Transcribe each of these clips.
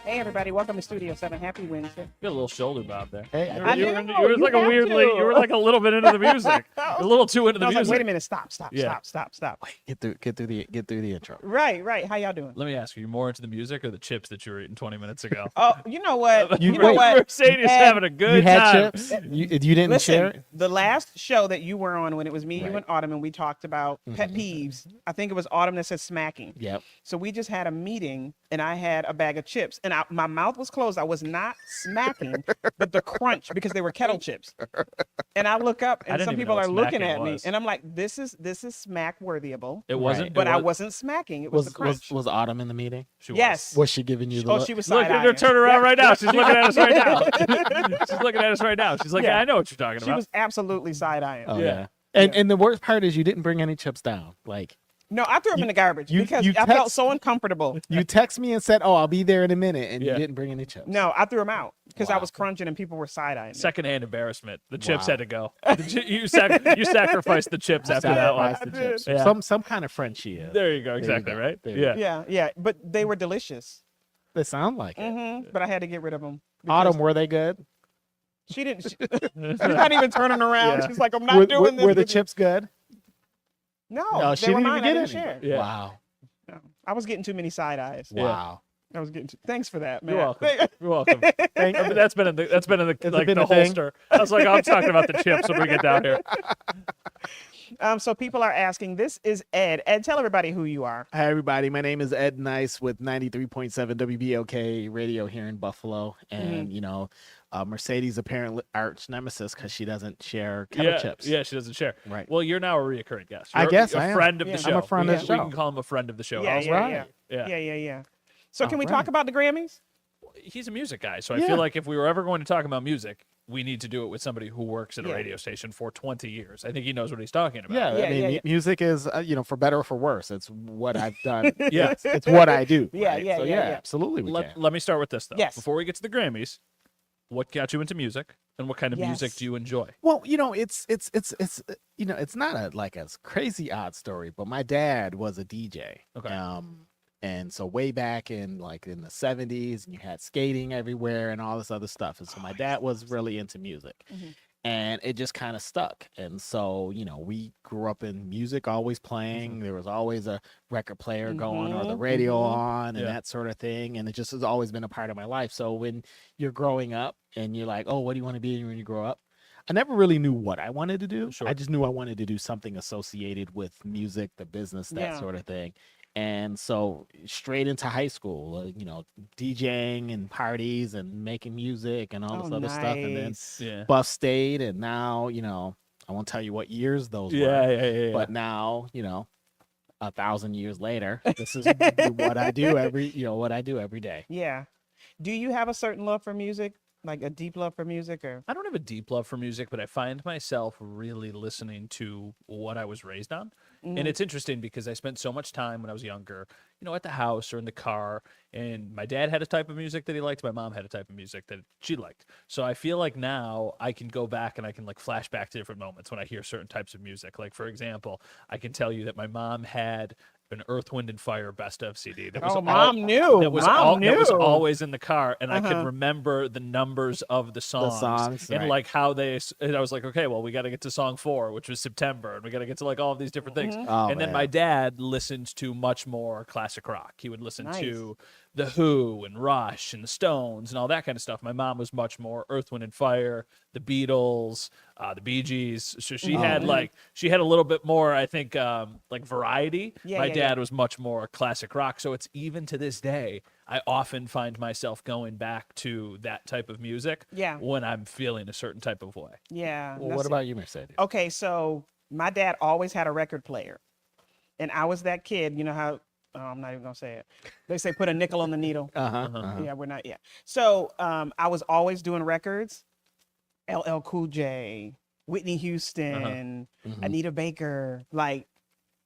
Hey everybody, welcome to Studio 7. Happy Wednesday. You got a little shoulder bob there. Hey, I You were, know, you were you like a have weirdly, to. you were like a little bit into the music. A little too into I the was like, music. wait a minute, stop. Yeah. get through the intro. Right. How y'all doing? Let me ask you, more into the music or the chips that you were eating 20 minutes ago? Oh, you know what? You- You know wait, what? Mercedes And having a good You had time. chips. You didn't share Listen, it. the last show that you were on when it was me, you, Right. and Autumn, and we talked about pet peeves. I think it was Autumn that said smacking. Yep. So we just had a meeting, and I had a bag of chips, and my mouth was closed. I was not smacking, but the crunch because they were kettle chips. And I look up, I and didn't some even people know are what looking smacking at me, was. and I'm like, this is smack worthyable. It wasn't. Right. But it I was, wasn't smacking. It was the crunch. Was Autumn in the meeting? She was. Yes. Was she giving you the Oh, look? she was Look side at her turn around right now. She's looking at us right now. She's looking at us right now. She's like, Yeah. yeah, I know what you're talking She about. was absolutely side eyeing. Oh Yeah. yeah. And the worst part is you didn't bring any chips down. Like No, I threw them in the garbage you- because you I felt text- so uncomfortable. you text me and said, "Oh, I'll be there in a minute," and Yeah. you didn't bring any chips. No, I threw them out because I Wow. was crunching and people were side eyeing. Secondhand embarrassment. The chips Wow. had to go. You sacrificed the chips after that one. Sacrifice the I chips. did. Yeah. Some kind of friend she is. There you go. you Exactly go. right. There you Yeah. Yeah, but they were delicious. They sound like it. But I had to get rid of them. Autumn, were they good? She didn't. She's not even turning around. Yeah. She's like, I'm not doing this. Were the with you." chips good? No, No, she they were didn't mine. even I get didn't any. share. Yeah. Wow. No, I was getting too many side eyes. Yeah. Wow. I was getting. Thanks for that, man. You're welcome. You're welcome. That's been in the Has like it been the a thing? holster. I was like, I'm talking about the chips when we get down here. So people are asking. This is Ed. Ed, tell everybody who you are. Hi, everybody. My name is Ed Nice with 93.7 WBOK radio here in Buffalo. And, you know, Mercedes' apparent arch nemesis because she doesn't share kettle Yeah, chips. yeah, she doesn't share. Right. Well, you're now a reoccurring guest. I You're guess a I am. friend of Yeah. the show. I'm a friend we, of the We show. can call him a friend of the show. Yeah, How's yeah, that? yeah. Yeah. Yeah. So can All we right. talk about the Grammys? He's a music guy, so I Yeah. feel like if we were ever going to talk about music, we need to do it with somebody who works at a Yeah. radio station for 20 years. I think he knows what he's talking about. Yeah, Yeah, I mean, yeah, yeah. music is, you know, for better or for worse. It's what I've done. Yeah. it's what I do. Yeah, right? yeah, So, yeah, yeah. absolutely we can. Let me start with this, though. Yes. Before we get to the Grammys, what got you into music, and what kind of music Yes. do you enjoy? Well, you know, it's you know, it's not like a crazy odd story, but my dad was a DJ. Okay. And so way back in like in the 70s, you had skating everywhere and all this other stuff. And so my dad was really into music. And it just kind of stuck. And so, you know, we grew up in music, always playing. There was always a record player going or the radio on and Yeah. that sort of thing. And it just has always been a part of my life. So when you're growing up and you're like, oh, what do you want to be when you grow up? I never really knew what I wanted to do. Sure. I just knew I wanted to do something associated with music, the business, that Yeah. sort of thing. And so straight into high school, you know, DJing and parties and making music and all this other stuff. And then nice. Yeah. Buff State. And now, you know, I won't tell you what years those Yeah, were. yeah. But now, you know, 1,000 years later, this is what I do every day. Yeah. Do you have a certain love for music, like a deep love for music, or? I don't have a deep love for music, but I find myself really listening to what I was raised on. And it's interesting because I spent so much time when I was younger, you know, at the house or in the car. And my dad had a type of music that he liked. My mom had a type of music that she liked. So I feel like now I can go back and I can like flash back to different moments when I hear certain types of music. Like, for example, I can tell you that my mom had an Earth, Wind, and Fire best of CD. That was Oh, all- mom knew. That was, Mom that was knew. always in the car, and I Uh-huh. could remember the numbers of the songs, and right. like how they. And I was like, okay, well, we got to get to song 4, which was September, and we got to get to like all of these different things. Oh, And then man. my dad listened to much more classic rock. He would listen Nice. to The Who and Rush and the Stones and all that kind of stuff. My mom was much more Earth, Wind, and Fire, the Beatles, the Bee Gees. So she had a little bit more, I think, like variety. Yeah, My yeah, dad yeah. was much more classic rock. So it's even to this day, I often find myself going back to that type of music Yeah. when I'm feeling a certain type of way. Yeah. Well, Now what see- about you, Mercedes? Okay, so my dad always had a record player, and I was that kid. You know how? Oh, I'm not even gonna say it. They say put a nickel on the needle. Yeah, we're not yet. So I was always doing records. LL Cool J, Whitney Houston, Anita Baker, like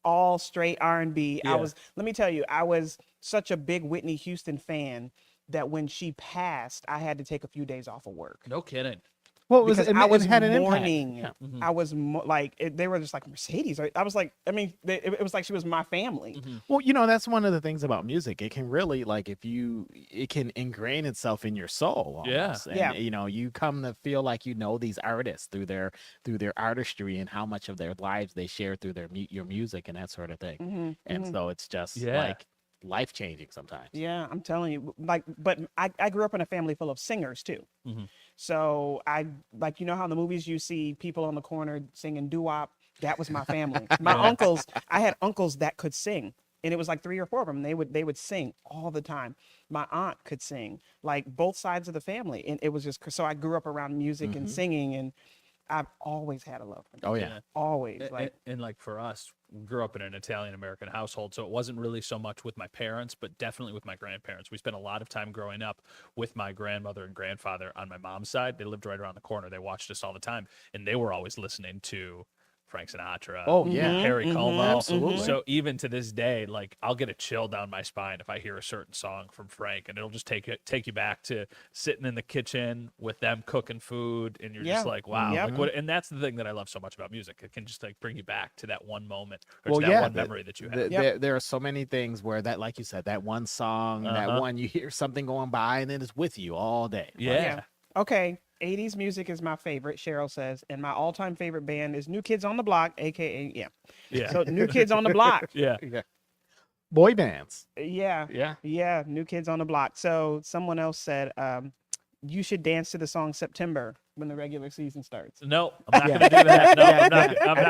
all straight R&B. Yeah. Let me tell you, I was such a big Whitney Houston fan that when she passed, I had to take a few days off of work. No kidding. Well, it was, because it, I it was had an impact. mourning. Yeah. I was like, they were just like, Mercedes. I was like, I mean, it was like she was my family. Well, that's one of the things about music. It can really, like, it can ingrain itself in your soul almost. Yeah. And, Yeah. you come to feel like you know these artists through their artistry and how much of their lives they share through your music and that sort of thing. And so it's just Yeah. like life changing sometimes. Yeah, I'm telling you, like, but I grew up in a family full of singers too. So I like, you know how in the movies you see people on the corner singing doo-wop? That was my family. My uncles, I had uncles that could sing. And it was like 3 or 4 of them. They would sing all the time. My aunt could sing, like both sides of the family. And it was just, so I grew up around music and singing, and I've always had a love for music. Oh yeah. Always. And, Like, and like for us, we grew up in an Italian American household, so it wasn't really so much with my parents, but definitely with my grandparents. We spent a lot of time growing up with my grandmother and grandfather on my mom's side. They lived right around the corner. They watched us all the time, and they were always listening to Frank Sinatra. Oh, yeah. Harry Como. Absolutely. So even to this day, like I'll get a chill down my spine if I hear a certain song from Frank, and it'll just take you back to sitting in the kitchen with them cooking food, and you're just Yeah. like, wow. Yep. Like what? And that's the thing that I love so much about music. It can just like bring you back to that one moment or Well, to that yeah, one memory that you had. there are so many things where that, like you said, that one song, that one, you hear something going by and then it's with you all day. Like, Yeah. okay, 80s music is my favorite, Cheryl says, and my all-time favorite band is New Kids on the Block, aka Yeah. So New Kids on the Block. Yeah. yeah. Boy bands. Yeah. Yeah. New Kids on the Block. So someone else said, you should dance to the song September when the regular season starts. No, I'm not gonna do that. No, I'm not. I'm I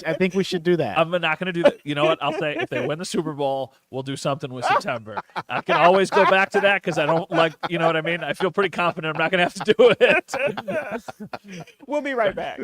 not think we should do that. I'm not going to do that. You know what? I'll say if they win the Super Bowl, we'll do something with September. I can always go back to that because I don't like, you know what I mean? I feel pretty confident I'm not going to have to do it. We'll be right back.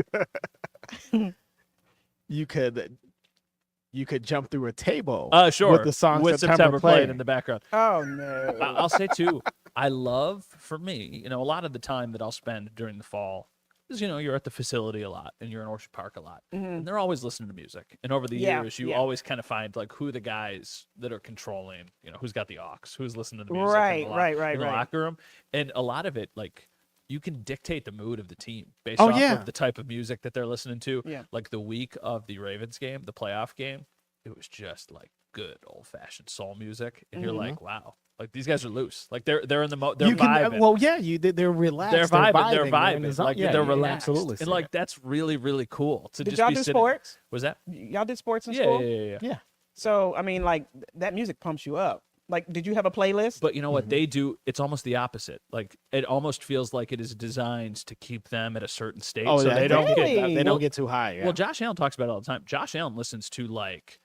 You could jump through a table. Sure. With the song with September playing playing in the background. Oh no. I'll say too, I love, for me, a lot of the time that I'll spend during the fall is, you're at the facility a lot and you're in Orchard Park a lot. And they're always listening to music. And over the years, you always kind of find like who the guys that are controlling, who's got the aux, who's listening to music Right, in the, right, in the right. locker room. And a lot of it, like, you can dictate the mood of the team based Oh, off yeah. of the type of music that they're listening to. Yeah. Like the week of the Ravens game, the playoff game, it was just like good old fashioned soul music. And you're like, wow, like these guys are loose. Like they're in the they're you can, vibing. well, yeah, they're relaxed. They're vibing. They're in the vibing. zone. Like Yeah, they're you can relaxed. Absolutely. And see like that. that's really, really cool to Did just y'all be do sitting. sports? Was that? Y'all did sports in Yeah, school? yeah. Yeah. So I mean, like that music pumps you up. Like, did you have a playlist? But you know what they do? It's almost the opposite. Like it almost feels like it is designed to keep them at a certain state, Oh, so yeah, they don't Really? get. they don't get too high. Yeah. Well, Josh Allen talks about it all the time. Josh Allen listens to like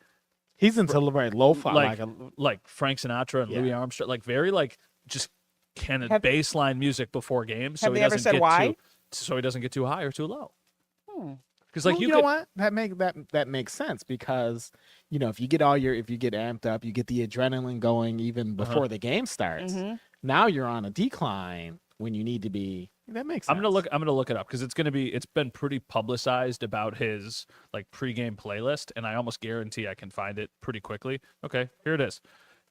he's into like lo-fi, like Frank Sinatra and Yeah. Louis Armstrong, like very like just kind of Have- baseline music before games, so have he they ever doesn't said get why? so he doesn't get too high or too low. Hmm. Because like Well, you you could, know what that makes sense because if you get amped up, you get the adrenaline going even before the game starts. Now you're on a decline when you need to be. That makes sense. I'm gonna look it up because it's been pretty publicized about his like pregame playlist, and I almost guarantee I can find it pretty quickly. Okay, here it is.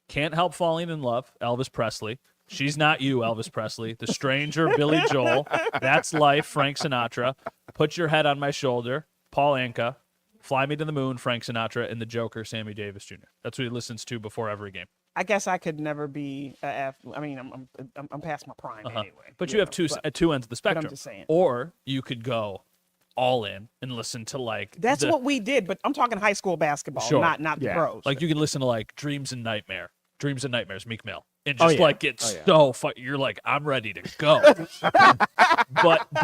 Can't Help Falling in Love, Elvis Presley. She's Not You, Elvis Presley. The Stranger, Billy Joel. That's Life, Frank Sinatra. Put Your Head on My Shoulder, Paul Anka. Fly Me to the Moon, Frank Sinatra, and The Joker, Sammy Davis Jr. That's what he listens to before every game. I guess I could never be a athlete. I mean, I'm past my prime anyway. But you have two ends of the spectrum. just saying. Or you could go all in and listen to like That's what we did, but I'm talking high school basketball, Sure. not the Yeah. pros. like you can listen to like Dreams and Nightmares, Meek Mill, and just yeah. like get Oh, yeah. so you're like I'm ready to go. but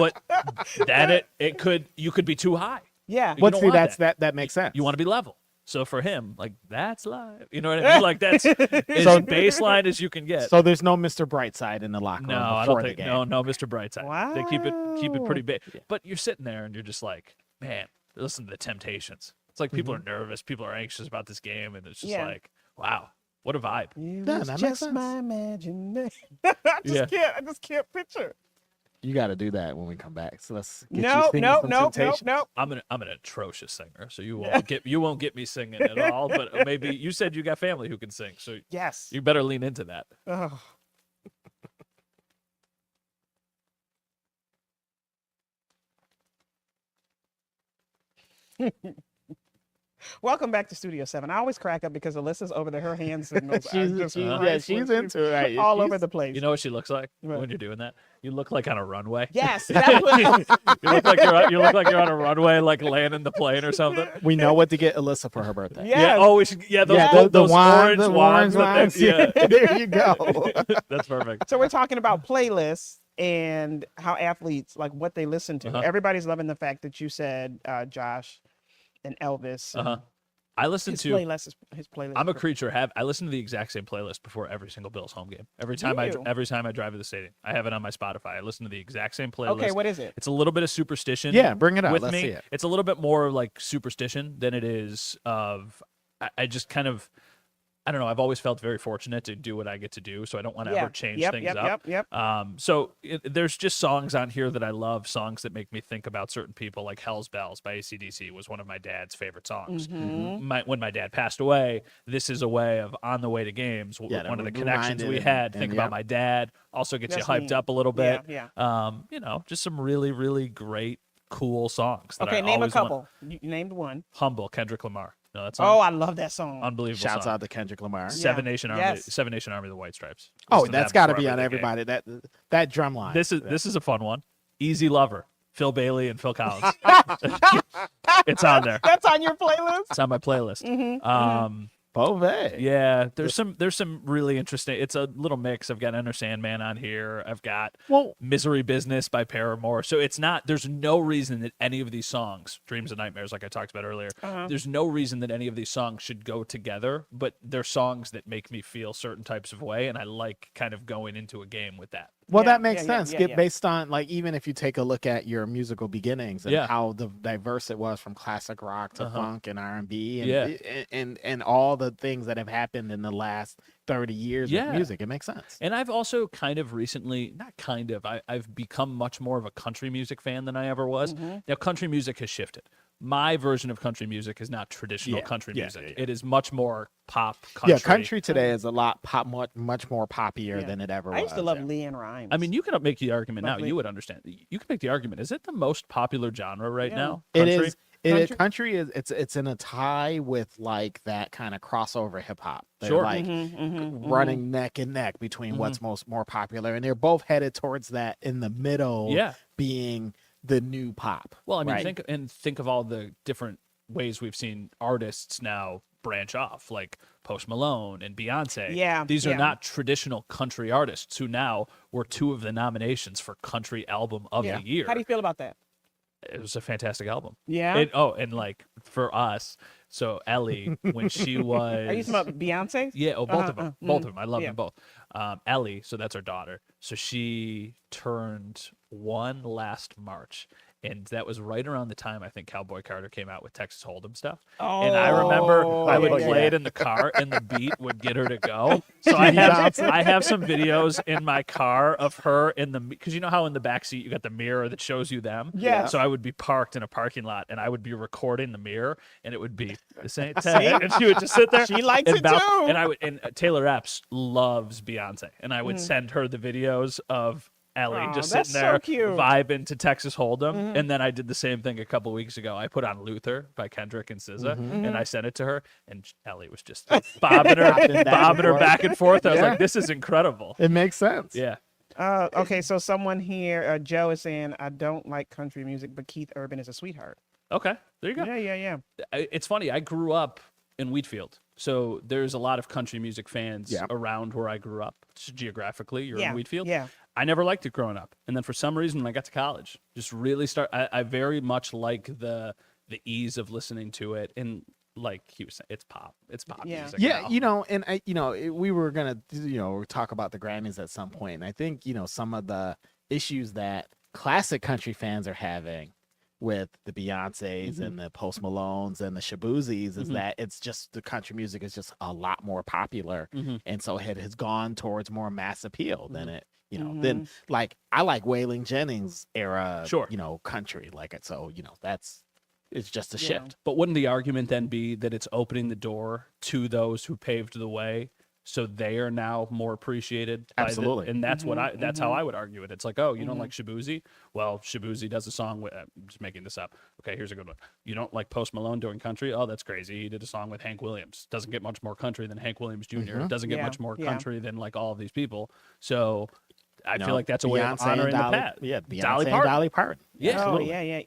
you could be too high. yeah. You But don't see, want that makes sense. You want to be level. So for him, like that's live. You know what I mean? Like that's as baseline as you can get. So there's no Mr. Brightside in the locker room No, I before don't the think game. no, Mr. Brightside. They keep it pretty Wow. big. But you're sitting there and you're just like, man, listen to the Temptations. It's like people are nervous, people are anxious about this game, and it's just Yeah. like, wow, what a vibe. It Yeah, was that makes just sense. my imagination. Yeah. I just can't picture. You got to do that when we come back. So let's get you No, singing no, some no, no, Temptations. no. I'm an atrocious singer, so you won't get me singing at all. But maybe you said you got family who can sing, so Yes. you better lean into that. Ugh. Welcome back to Studio 7. I always crack up because Alyssa's over there, her hands signals. she's into it. Right? all She's- over the place. You know what she looks like What? when you're doing that? You look like on a runway. Yes, that's what You look like you look like you're on a runway, like landing the plane or something. We know what to get Alyssa for her birthday. Yes. Yeah. Oh, we should. Yeah. Those, Yeah, those wine- orange wands. ones. Yeah. There you go. That's perfect. So we're talking about playlists and how athletes, like what they listen to. Uh-huh. Everybody's loving the fact that you said Josh and Elvis. Uh huh. I listen His to. playlist. I'm a creature. I listen to the exact same playlist before every single Bills home game. Every time I you? drive to the stadium, I have it on my Spotify. I listen to the exact same playlist. Okay, what is it? It's a little bit of superstition. Yeah, bring it up. With Let's me, see it. it's a little bit more like superstition than it is of. I just kind of. I don't know. I've always felt very fortunate to do what I get to do, so I don't want to ever change things up. Yep. So there's just songs on here that I love, songs that make me think about certain people, like Hell's Bells by AC/DC was one of my dad's favorite songs. Mm-hmm. When my dad passed away, This Is a Way of On the Way to Games, Yeah, one of the to connections remind we it had. and Think yeah. about my dad. Also gets That's you hyped neat. up a little bit. Yeah. Just some really, really great, cool songs. That Okay, I name a always want. couple. You named one. Humble, Kendrick Lamar. No, that's Oh, I love that song. unbelievable. Shouts song. out to Kendrick Lamar. Seven Yeah. Nation Army. Yes. Seven Nation Army, the White Stripes. Oh, Listen to that's that got to before be on every game. everybody. That drum line. This is a fun one. Easy Lover, Phil Bailey and Phil Collins. It's on there. That's on your playlist? It's on my playlist. Mm-hmm, Beauvais. Yeah, there's some really interesting. It's a little mix. I've got Enter Sandman on here. I've got Well, Misery Business by Paramore. So it's not. There's no reason that any of these songs, Dreams and Nightmares, like I talked about earlier. There's no reason that any of these songs should go together. But they're songs that make me feel certain types of way, and I like kind of going into a game with that. well, Yeah, that makes yeah, sense. yeah. Based on like even if you take a look at your musical beginnings and Yeah. how diverse it was from classic rock to funk and R&B and, Yeah. and all the things that have happened in the last 30 years Yeah. of music, it makes sense. And I've also kind of recently, not kind of, I've become much more of a country music fan than I ever was. Now, country music has shifted. My version of country music is not traditional Yeah, country yeah, music. yeah, yeah. It is much more pop country. Yeah, country today is a lot much more poppier Yeah. than it ever was. I used to love yeah. Leanne Rimes. I mean, you can make the argument now. Lovely. You would understand. You can make the argument. Is it the most popular genre right Yeah. now? It Country? is. Country? Country is it's in a tie with like that kind of crossover hip hop. They're Sure. like running neck and neck between what's more popular, and they're both headed towards that in the middle. Yeah. being the new pop. Well, I mean, right? think of all the different ways we've seen artists now branch off, like Post Malone and Beyonce. Yeah, These are yeah. not traditional country artists who now were two of the nominations for Country Album of Yeah. the Year. How do you feel about that? It was a fantastic album. Yeah. And like for us, so Ellie, when she was, Are you talking about Beyonce? yeah, both of them, both of them. I love yeah. them both. Ellie, so that's our daughter. So she turned 1 last March, and that was right around the time I think Cowboy Carter came out with Texas Hold'em stuff. And I remember I would yeah, play yeah. it in the car, and the beat would get her to go. So I have some videos in my car of her in the, because you know how in the back seat you got the mirror that shows you them. Yes. So I would be parked in a parking lot, and I would be recording the mirror, and it would be this ain't Ted, and she would just sit there. She likes and it too. And Taylor Epps loves Beyonce, and I would send her the videos of Ellie Aw, just that's sitting so there cute. vibing to Texas Hold'em, and then I did the same thing a couple weeks ago. I put on Luther by Kendrick and SZA, and I sent it to her, and Ellie was just bobbing her back and forth. I was Yeah. like, "This is incredible." It makes sense. Yeah. Okay, so someone here, Joe is saying, I don't like country music, but Keith Urban is a sweetheart. Okay. There you go. Yeah. It's funny. I grew up in Wheatfield, so there's a lot of country music fans Yeah. around where I grew up. Just geographically, you're Yeah, in Wheatfield. yeah. I never liked it growing up, and then for some reason, when I got to college, just really I very much like the ease of listening to it, and like he was saying, it's pop Yeah. music. Yeah, now. and we were gonna talk about the Grammys at some point, and I think some of the issues that classic country fans are having with the Beyoncés and the Post Malones and the Shabuzis is that it's just the country music is just a lot more popular, and so it has gone towards more mass appeal than it. Then like I like Waylon Jennings era, Sure. country, like it. So it's just a Yeah. shift. But wouldn't the argument then be that it's opening the door to those who paved the way so they are now more appreciated. Absolutely. And that's that's how I would argue it. It's like, oh, you don't like Shabuzi? Well, Shabuzi does a song with, I'm just making this up. Okay, here's a good one. You don't like Post Malone doing country? Oh, that's crazy. He did a song with Hank Williams. Doesn't get much more country than Hank Williams junior Doesn't get Yeah, much more yeah. country than like all of these people. So I No, feel like that's a way of Beyonce and honoring the Dolly, past. Yeah, Beyonce Dolly and Parton. Dolly Parton. Yeah. Oh, Absolutely. yeah.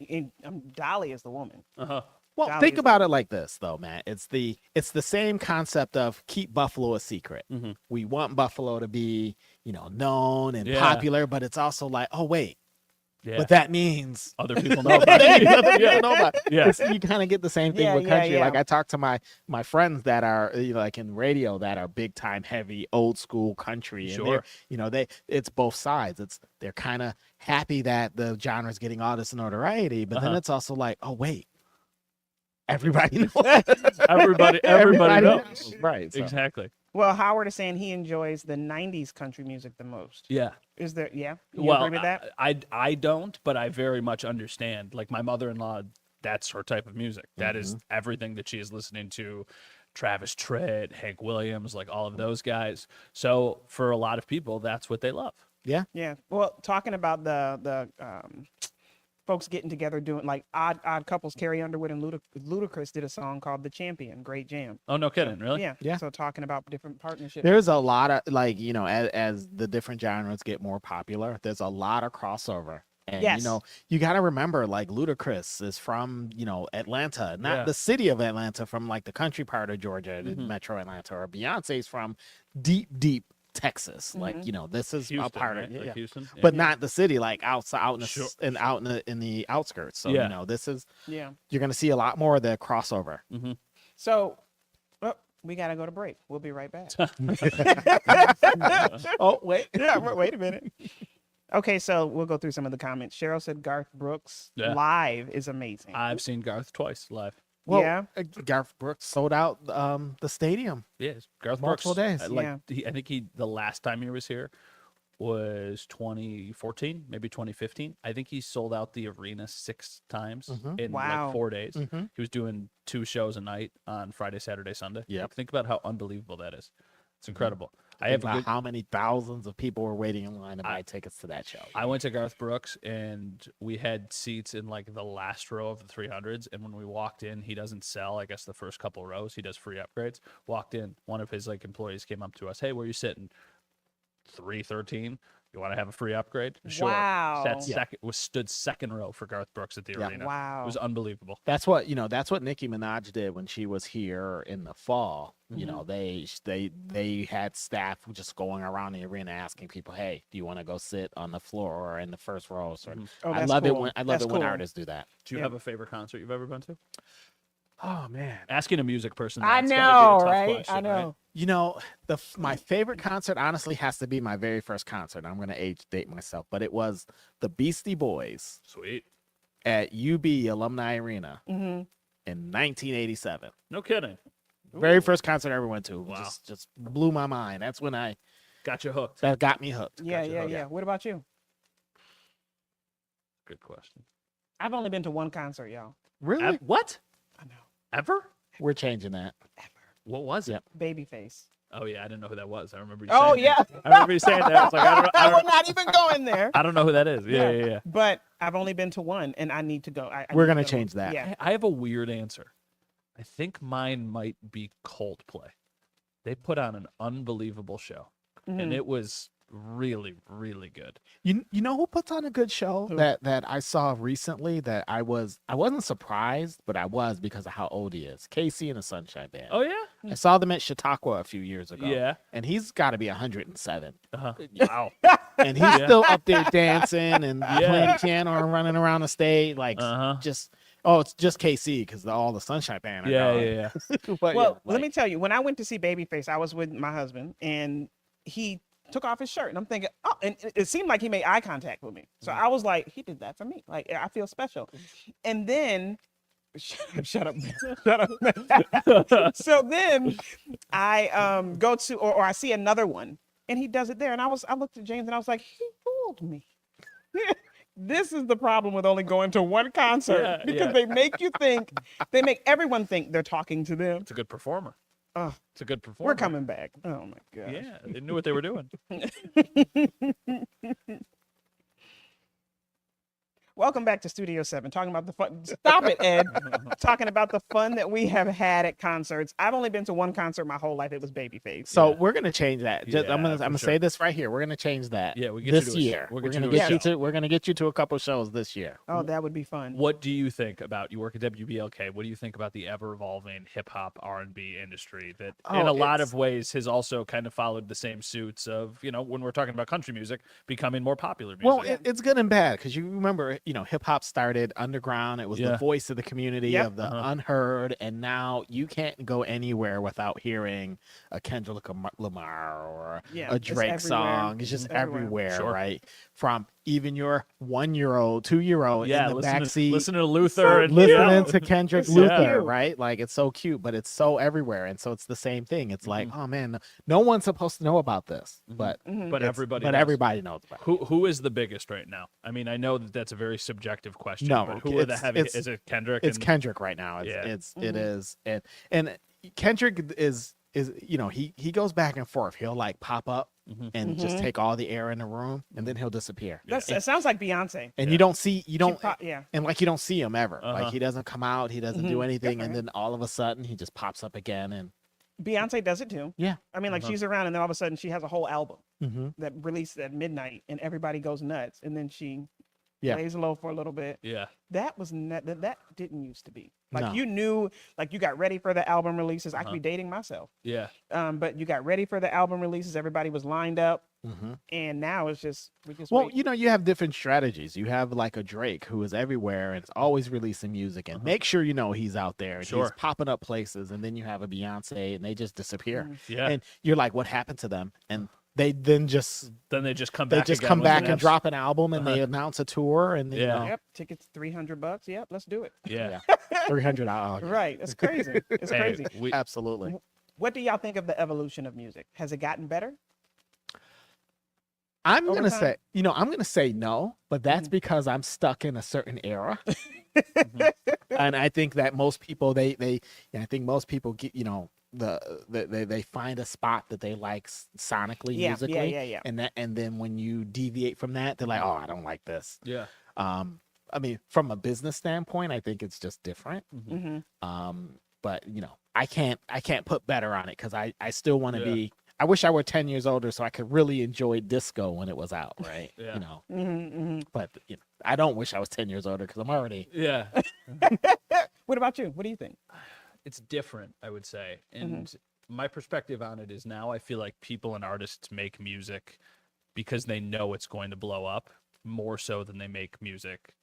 And, Dolly is the woman. Uh-huh. Well, Dolly think is- about it like this, though, Matt. It's the same concept of keep Buffalo a secret. Mhm. We want Buffalo to be, known and Yeah. popular, but it's also like, oh wait, Yeah. but that means Other people know about other it. people know about it. Yeah. You kind of get the same thing Yeah, with yeah, country. yeah. Like I talk to my friends that are like in radio that are big time heavy old school country, and Sure. it's both sides. They're kind of happy that the genre is getting all this notoriety, but then it's also like, oh wait, everybody knows. Everybody knows. Right. So. Exactly. Well, Howard is saying he enjoys the 90s country music the most. Yeah. Is there, yeah? You Well, agree with that? I don't, but I very much understand. Like my mother-in-law, that's her type of music. That is everything that she is listening to. Travis Tritt, Hank Williams, like all of those guys. So for a lot of people, that's what they love. Yeah. Yeah. Well, talking about the folks getting together doing like odd couples, Carrie Underwood and Ludacris did a song called "The Champion," great jam. Oh, no kidding, really? Yeah. Yeah. So talking about different partnerships. There's a lot of as the different genres get more popular, there's a lot of crossover. And Yes. you got to remember like Ludacris is from, Atlanta, not Yeah. the city of Atlanta, from like the country part of Georgia, Metro Atlanta, or Beyonce's from deep Texas. Like, this is Houston, a part right? of Like Houston. Yeah. but not the city, like outside out in the, Sure. in the outskirts. So, Yeah. this is Yeah. you're going to see a lot more of the crossover. So, we got to go to break. We'll be right back. Oh, wait. Yeah, wait a minute. Okay, so we'll go through some of the comments. Cheryl said Garth Brooks Yeah. live is amazing. I've seen Garth twice live. Well, Yeah. Garth Brooks sold out the stadium. Yes, Garth Multiple Brooks. days. Yeah. I think the last time he was here was 2014, maybe 2015. I think he sold out the arena 6 times in Wow. like 4 days. Mhm. He was doing 2 shows a night on Friday, Saturday, Sunday. Yep. Think about how unbelievable that is. It's incredible. I Think have a about good, how many thousands of people were waiting in line to buy tickets to that show. I went to Garth Brooks and we had seats in like the last row of the 300s. And when we walked in, he doesn't sell, I guess, the first couple rows. He does free upgrades. Walked in, one of his like employees came up to us. Hey, where you sitting? 313. You want to have a free upgrade? Sure. Wow. Stood second row for Garth Brooks at the Yeah. arena. Wow. It was unbelievable. That's what Nicki Minaj did when she was here in the fall. They had staff just going around the arena asking people, "Hey, do you want to go sit on the floor or in the first row?" So Oh, I that's love cool. it when That's when cool. artists do that. Do you Yeah. have a favorite concert you've ever been to? Oh man. Asking a music person. I that's know, gotta be a tough right? question, I know. My favorite concert honestly has to be my very first concert. I'm going to age date myself, but it was the Beastie Boys Sweet. at UB Alumni Arena Mm-hmm. in 1987. No kidding. Very first concert I ever went to. Wow. Just blew my mind. That's when Got you hooked. that got me hooked. Yeah, Gotcha. yeah, Okay. yeah. What about you? Good question. I've only been to one concert, y'all. Really? What? I know. Ever? We're changing that. What was it? Yep. Babyface. Oh yeah, I didn't know who that was. I remember you Oh, saying yeah. that. I remember you saying that. I was like, I We're don't, not even going there. I don't know who that is. Yeah. But I've only been to one, and I need to go. I We're need gonna to go change one. that. Yeah. I have a weird answer. I think mine might be Coldplay. They put on an unbelievable show, Mm-hmm. and it was really, really good. You know who puts on a good show Who? that I saw recently that I wasn't surprised, but I was because of how old he is. Casey and the Sunshine Band. Oh yeah, I saw them at Chautauqua a few years ago. yeah. And he's got to be 107. Uh-huh. Wow. And he's still up there dancing and Yeah. playing the piano and running around the stage like Uh-huh. it's just KC because all the Sunshine Band are Yeah, gone. yeah. But Well, yeah, let me tell you, when I went to see Babyface, I was with my husband, and he took off his shirt, and I'm thinking, oh, and it seemed like he made eye contact with me. So I was like, he did that for me. Like, I feel special. And then, shut up, shut up. So then I go to, or I see another one, and he does it there, and I looked at James, and I was like, he fooled me. This is the problem with only going to one concert Yeah, because yeah. they make everyone think they're talking to them. It's a good performer. Oh, It's a good performance. we're coming back. Oh my gosh. Yeah, they knew what they were doing. Welcome back to Studio 7, talking about the fun. Stop it, Ed. Talking about the fun that we have had at concerts. I've only been to one concert my whole life. It was Babyface. So Yeah. we're gonna change that. Just, I'm Yeah, gonna for say sure. this right here. We're gonna change that. Yeah, we get this you to year. we'll We're get gonna you to a get you show. to. We're gonna get you to a couple shows this year. Oh, that would be fun. What do you think about, you work at WBLK, what do you think about the ever-evolving hip-hop R&B industry that in Oh, a lot it's- of ways has also kind of followed the same suits of, when we're talking about country music, becoming more popular music? Well, it's good and bad because you remember, hip hop started underground. It was Yeah. the voice of the community, Yep. of the unheard, and now you can't go anywhere without hearing a Kendrick Lamar or Yeah, a it's Drake everywhere. song. It's just It's everywhere. everywhere, Sure. right? From even your 1-year-old, 2-year-old yeah, in the listen backseat. to Luther and Listening to Kendrick It's so Luther, cute. right? Like it's so cute, but it's so everywhere, and so it's the same thing. It's like, Mm-hmm. oh man, no one's supposed to know about this, but but it's- everybody but knows. everybody knows about it. Who is the biggest right now? I mean, I know that that's a very subjective question. No, but who are the it's- heavy? it's- Is it Kendrick? It's and, Kendrick right now. It's, Yeah. it is, and Kendrick is he goes back and forth. He'll like pop up and just take all the air in the room, and then he'll disappear. It sounds like Beyonce. And you don't see you don't Yeah. and like you don't see him ever. Uh-huh. Like he doesn't come out, he doesn't do anything, Good and for then all of a sudden he just pops up again. And Beyonce does it too. yeah, I mean, like she's around, and then all of a sudden she has a whole album mm-hmm. that released at midnight, and everybody goes nuts, and then she Yeah. lays low for a little bit. Yeah. That was that didn't used to be. Like No. you knew, like you got ready for the album releases. I could be dating myself. Yeah. But you got ready for the album releases. Everybody was lined up, Mm-hmm. and now it's just we just Well, wait. you have different strategies. You have like a Drake who is everywhere and is always releasing music, and make sure he's out there and Sure. he's popping up places. And then you have a Beyonce, and they just disappear. Yeah. And you're like, what happened to them? And they then just Then they just come they back. just again come when back they and drop an album, and they announce a tour, and then, Yeah. Yep, tickets $300. Yep, let's do it. Yeah. $300. Right, it's crazy. It's Hey, crazy. we- Absolutely. What do y'all think of the evolution of music? Has it gotten better? I'm Over gonna time? say, I'm gonna say no, but that's because I'm stuck in a certain era, and I think that most people I think most people get they find a spot that they like sonically, Yeah, musically, yeah. and then when you deviate from that, they're like, oh, I don't like this. Yeah. I mean, from a business standpoint, I think it's just different. Mm-hmm. But I can't put better on it because I still want to Yeah. be. I wish I were 10 years older so I could really enjoy disco when it was out, right? Yeah. Mm-hmm. But I don't wish I was 10 years older because I'm already. Yeah. What about you? What do you think? It's different, I would say. And my perspective on it is now I feel like people and artists make music because they know it's going to blow up more so than they make music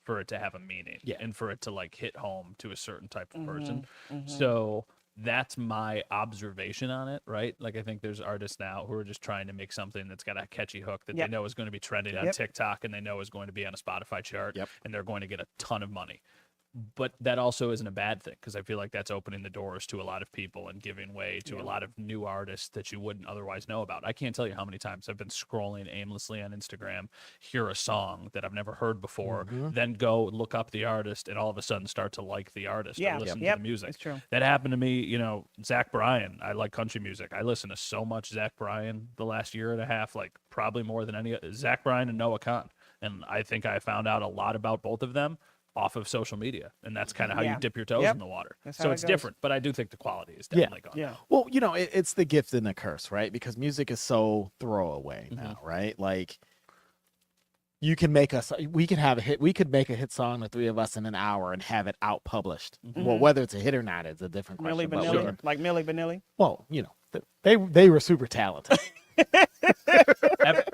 for it to have a meaning and for it to like hit home to a certain type of person. So that's my observation on it, right? Like I think there's artists now who are just trying to make something that's got a catchy hook that Yep. they know is going to be trending on Yep. TikTok and they know is going to be on a Spotify chart Yep. and they're going to get a ton of money. But that also isn't a bad thing because I feel like that's opening the doors to a lot of people and giving way to a lot of new artists that you wouldn't otherwise know about. I can't tell you how many times I've been scrolling aimlessly on Instagram, hear a song that I've never heard before, then go look up the artist and all of a sudden start to like the artist Yeah, or listen to yep, the music. it's true. That happened to me, Zach Bryan. I like country music. I listen to so much Zach Bryan the last year and a half, like probably more than any Zach Bryan and Noah Khan. And I think I found out a lot about both of them off of social media. And that's kind of how Yeah. you dip your toes Yep. in the water. That's So how it it's goes. different, but I do think the quality is definitely gone. Yeah. Well, it's the gift and the curse, right? Because music is so throwaway now, right? Like we could make a hit song, the three of us, in an hour and have it out published. Well, whether it's a hit or not is a different Millie question. but Vanilli, like Millie Vanilli. well, they were super talented.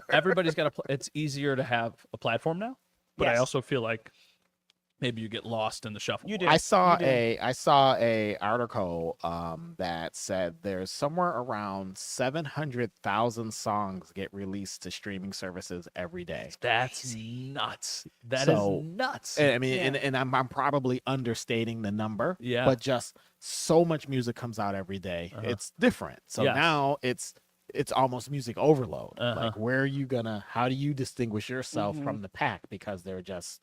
Everybody's got it's easier to have a platform now, but I Yes. also feel like maybe you get lost in the shuffle. You do. I saw You do. I saw a article that said there's somewhere around 700,000 songs get released to streaming services every day. That's nuts. That is So- nuts. I mean, Yeah. and I'm probably understating the number. Yeah. But just so much music comes out every day. It's different. So Yes. now it's almost music overload. Uh-huh. Like how do you distinguish yourself from the pack? Because there are just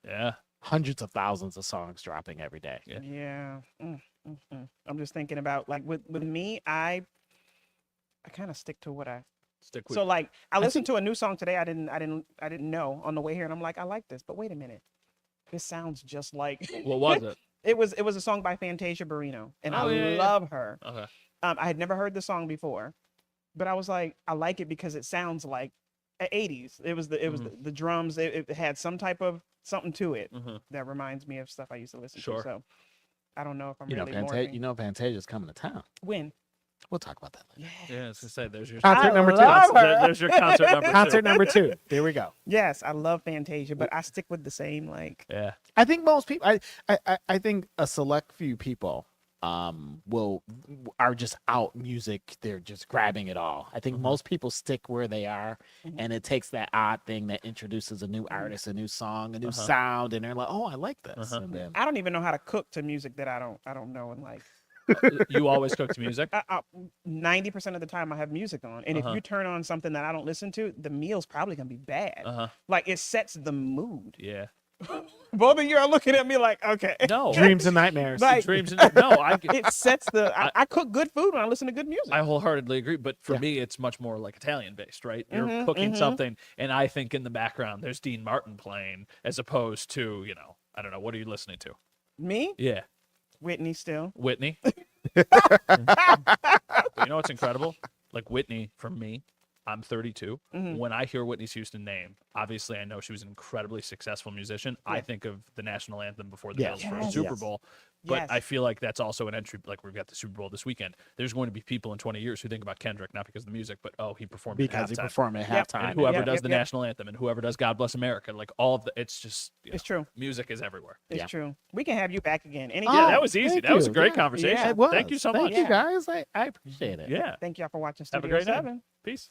Yeah. hundreds of thousands of songs dropping every day. Yeah. Yeah. I'm just thinking about like with me, I kind of stick to what I. Stick with So like I listened to a new song today. I didn't know on the way here, and I'm like, I like this, but wait a minute, this sounds just like. what was it? It was a song by Fantasia Barrino, and Oh, I yeah, yeah. love her. Okay. I had never heard the song before, but I was like, I like it because it sounds like 80s. It was the drums. It had some type of something to it that reminds me of stuff I used to listen Sure. to. So I don't know if I'm You know, really morphing. Fantasia's coming to town. When? We'll talk about that later. Yeah, I was gonna say there's your Concert number two. love her. There's your concert number. Concert number 2. There we go. Yes, I love Fantasia, but I stick with the same like. Yeah. I think most people. I think a select few people are just out music. They're just grabbing it all. I think most people stick where they are, and it takes that odd thing that introduces a new artist, a new song, a new sound, and they're like, oh, I like this. And then I don't even know how to cook to music that I don't know and like. You always cook to music. 90% of the time I have music on, and if you turn on something that I don't listen to, the meal's probably gonna be bad. Like it sets the mood. Yeah. Both of you are looking at me like, okay. No. dreams and nightmares. Like- Dreams. No, It sets the. I cook good food when I listen to good music. I wholeheartedly agree, but for me, it's much more like Italian based, right? You're cooking something, and I think in the background there's Dean Martin playing, as opposed to, I don't know, what are you listening to? Me, Yeah, Whitney, still. Whitney. But you know what's incredible? Like Whitney, for me, I'm 32. When I hear Whitney Houston name, obviously I know she was an incredibly successful musician. I think of the national anthem before the Yes. Bills for a Yes. Super Bowl. But Yes. I feel like that's also an entry. Like we've got the Super Bowl this weekend. There's going to be people in 20 years who think about Kendrick not because of the music, but he performed because at he halftime. performed at Yep. halftime. And whoever Yep, does yep, the yep. national anthem and whoever does God Bless America, like all of the, it's just It's true. music is everywhere. It's Yeah. true. We can have you back again. Any Yeah, Oh, that was easy. thank That was a you. great Yeah. conversation. Yeah. It was. Thank you so Thank much. you guys. I appreciate it. Yeah. Thank y'all for watching Have a Studio great night. 7. Peace.